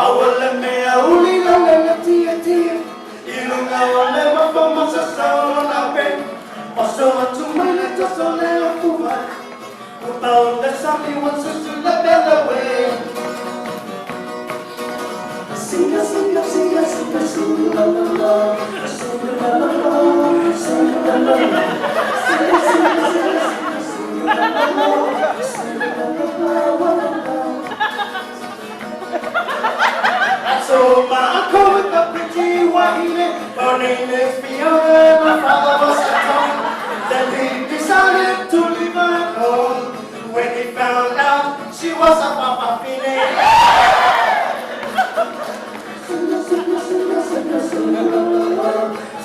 Awale mea uli la la tia tia. Ilunga wale mapama sa sauna pe. Oso atumane to sole afuva. Utau the sami wants us to the better way. Singa singa singa singa singa la la la. Singa la la la. Singa la la la. Singa singa singa singa la la la. Singa la la la. So my uncle with the pretty white, her name is Fiona, my father was a Tom. Then he decided to leave her home. When he found out she was a papa feeling. Singa, singa, singa, singa, singa, la la la.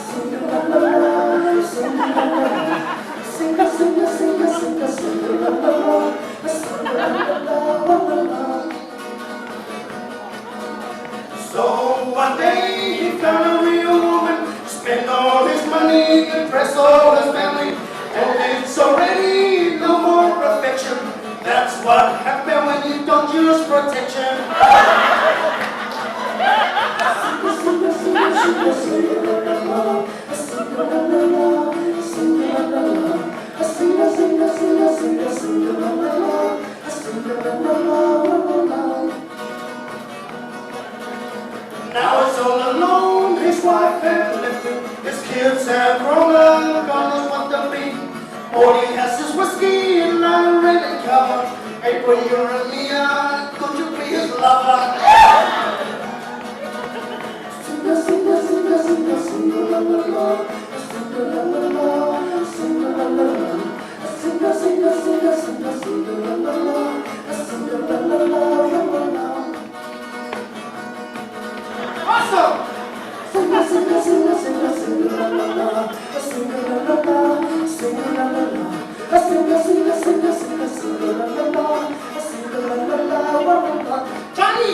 Singa, la la la. Singa, la la la. Singa, singa, singa, singa, singa, la la la. Singa, la la la. So one day he found a real woman, spent all his money, impressed all his family, and it's already no more perfection. That's what happens when you don't use protection. Now it's all alone, his wife had left him, his kids have grown up, God knows what they'll be. All he has is whiskey and a rain cover. April, you're a Mia, could you be his lover? Singa, singa, singa, singa, singa, la la la. Singa, la la la. Singa, la la la. Singa, singa, singa, singa, singa, la la la. Singa, la la la, la la la. Awesome! Singa, singa, singa, singa, singa, la la la. Singa, la la la. Singa, la la la. Singa, singa, singa, singa, singa, la la la. Singa, la la la, la la la. Johnny!